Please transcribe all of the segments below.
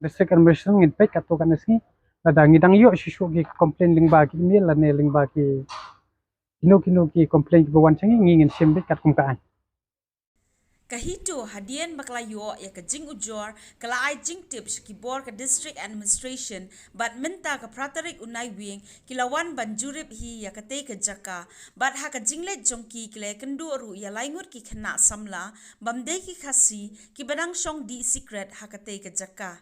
district administration ngin pek kato kan nasi lada ngidang yo shishu ki complain lingba ki email la ne lingba ki kino ki complain ki bawan changi ngin shimbe kat kum kaan Kahito hadian baklayo ya ka jing ujor kala ai jing tips ki bor ka district administration bat minta ka pratarik unai wing kilawan banjurip hi ya ka te ka jaka bat ha ka jinglet jongki kle kendu ru ya laingut ki khana samla bamde ki khasi ki badang shong di secret ha ka te ka jaka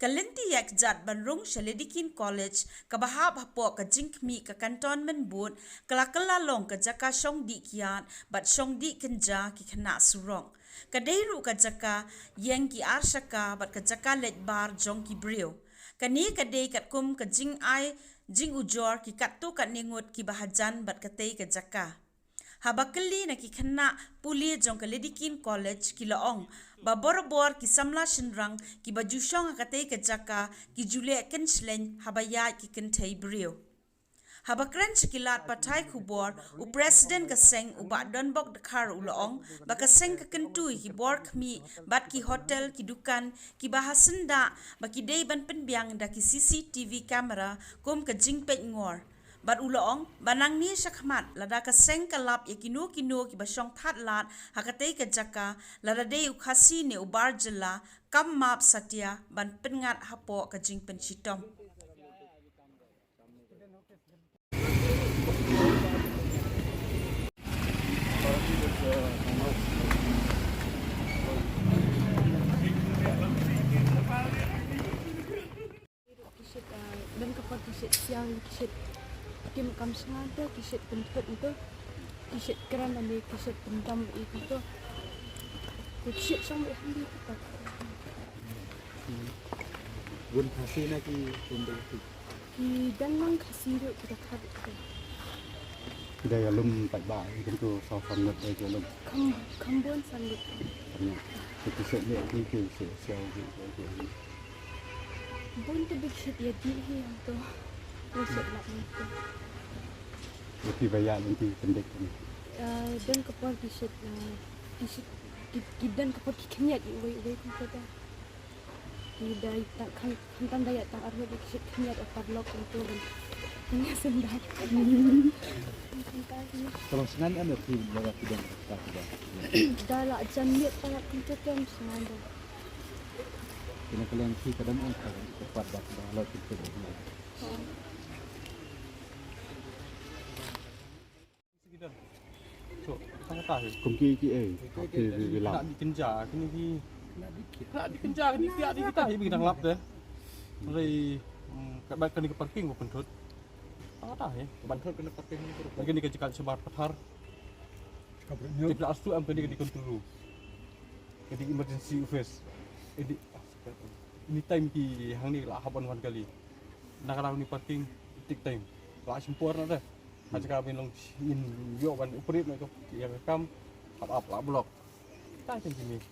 Kalinti yak jat banrung Shaledikin College kabahab hapo ka jingkmi ka cantonment board kala long ka jaka shong di kiat bat shong di kenja ki khana surong Kadeiru ka jaka yang ki arsaka bat ka jaka letbar jong ki brio kani kadei kat kum ka jing ai jing ujor ki kattu kat ningut ki bahajan bat ka tei ka jaka Habakali na ki khana puli jong ka Ledikin College ki laong ba bor ki samla shinrang ki bajushong akatei ka jaka ki jule ken sleng habaya ki kentai brio Habakran sikilat patai kubor u president ka seng u ba donbok dakhar u laong ba ka seng ka kentui ki bor khmi bat ki hotel ki dukan ki bahasinda ba ki dei ban penbiang da ki CCTV camera kum ka jingpet ngor Bat uloong, banang ni syakmat, lada ka seng kalap ya kinu ki basyong that lat, hakatay ka jaka, lada day ukasi ni ubar jela, kam map satya, ban pengat hapo ka jing pensitom. Dan kapag kisit siang kisit kim kam sangada kisit pentet itu kisit keran ambil kisit pendam itu kisit sama handi kita Gun kasih nak ki benda tu. Ki dan mang kasih itu kita khat itu Dah alum tak baik itu sofa nak aja alum. Kambon sangit Banyak. Itu sebab ni ki siang gitu. bon tu kisit ya di yang tu kisit nak itu Lebih banyak nanti pendek ni. dan kapag kisit dan kapag kikanyat iway kita Dai tak kan daya tak arwah di kisit kanyat atau blok itu dan ini sendak Kalau senang ada tu jaga tidak tak tidak. Dah lah jamit tak kita kan senada Kena kalian si kadang angkat cepat dah kalau kita dah. So, sangat tahu. Kumki ki ki bilang. Nak dikenja kini ki. Nak dikenja kini pihak ni kita hibi kita ngelap deh. Mulai kat baik kini ke parking bukan tut. Sangat tahu ya. Bantul kena pakai ni. Lagi ni kecikal sebar pathar. Kita astu am tadi di kontrol. Jadi emergency office. Jadi ini time ki hang ni lah haban wan kali. Nak kalau ni parking tik time. Lah sempur nak dah. Aja kami long in yo ban uperit nak yang kam up lah blok. Tak macam ni.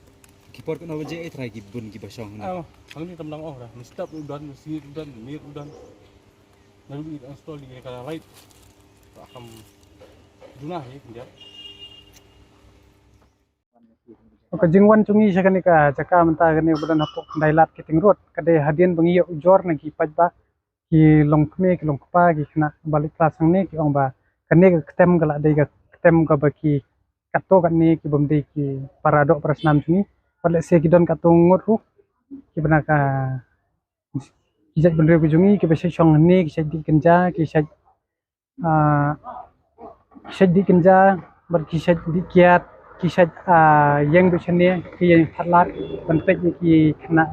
Kipor kena wajah try kibun ki basong na. Hang ni temlang oh dah. Mesti udan, mesti udan, mir udan. Lalu di install ni kalau light akan dunah ya dia. ka jingwan chungi sakani ka jaka menta kani budan hapok dailat kiting road kade hadian bangi ujor na ki pajba ki longkme ki longkpa ki khna balik klasang ne ki ongba kane ka ketem gala dei ka ketem ka baki kato kane ki bomde ki paradok prasnam chungi pale se ki don kato ngot ru ki bana ka kijat bendre ku chungi ki bese chong ne ki di kenja ki di kenja bar ki di kiat kisah yang bersenih ki yang halat bentuk ki kena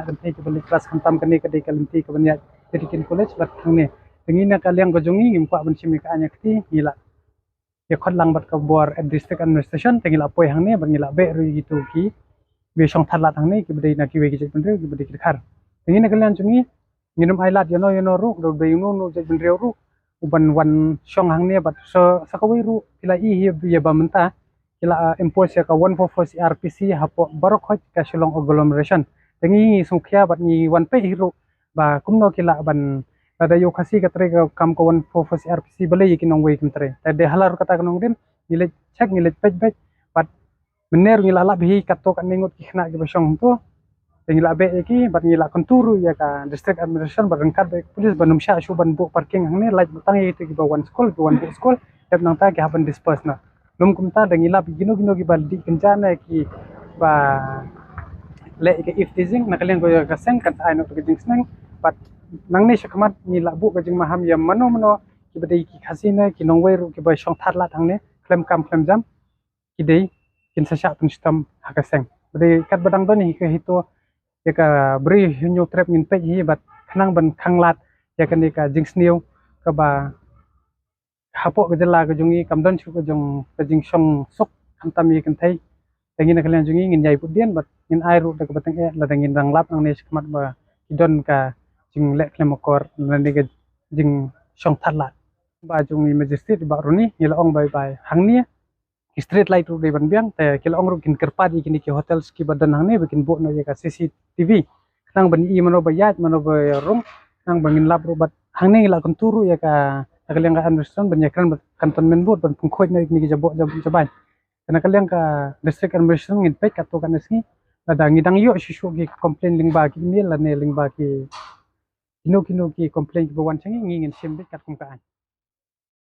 bentuk ki balik kelas hantam kene kedai kalinti ke banyak Ledikin College bat ne tengina kalian gojungi ngimpa bensim ka anya kti gila ya khotlang bat ka bor district administration tengila poi hang ne bangila be ru gitu ki be song halat hang ne ki bedai na ki we ki bentuk ki bedai ki khar tengina kalian jungi nginum ailat yono ru do be nu je benreu ru uban wan song hang ne bat so sakawi ru kila i ya bamenta kila impose ka 144 CRPC hapo barok hoj ka Shillong agglomeration tengi sungkhya bat ni wan pe hiru ba kumno kila ban ada yo khasi ka tre ka kam ko 144 CRPC bale yikinong we kintre tade halar kata kanong din nile check nile pej bat mener ngila la bhi katto kan ningut ki khna ki basong to ngila be ki bat ngila konturu ya ka district administration barangkat be police banum sha shu ban bu parking hang ne laj batang ye te ki ba one school be one book school tep nang ta ki haban disperse na lum kum ta ngila bi gino gino ki bal di kencana ki ba le ke if teasing na kalian go ka sen kan ai no ke jing snang bat nang ne shakmat ngila bu ka jing maham ya mano mano ki badai ki khasina ki nongwei ru ki ba shong that la thang ne klem kam klem jam ki dei kin sa sha pun stam hakaseng badai kat badang do ni ke hito ya ka beri hunyo trap min pe hi bat khnang ban khanglat ya kan ka jings new ka ba hapo ka jala ka jungi kamdon chu ka jung ka jing song sok khantam yi kan thai tengin na kalian jungi ngin jai pudien bat ngin ai ru da ka batang la tengin rang lap ang ne skmat ba idon ka jing le klem kor nan de ka jing song thatlat ba jungi magistrate ba runi ngila ong bai bai hangnia street light ru de ban biang te kila ong ru kin kerpa di kini ki hotels ki badan hang ne bikin bo no ya ka CCTV nang ban i mano bayat mano ba rum nang bangin lab ru bat hang ne la kon turu ya ka kalian ka understand ban yakran bat cantonment board ban pungkhoi na ni ki jabo jabai kana kalian ka district administration ngin pe ka to kan sni ada ngidang yo shishu ki complain lingba ki mail la ne lingba ki kino ki complain ki bawan changi ngin sim kat kum ka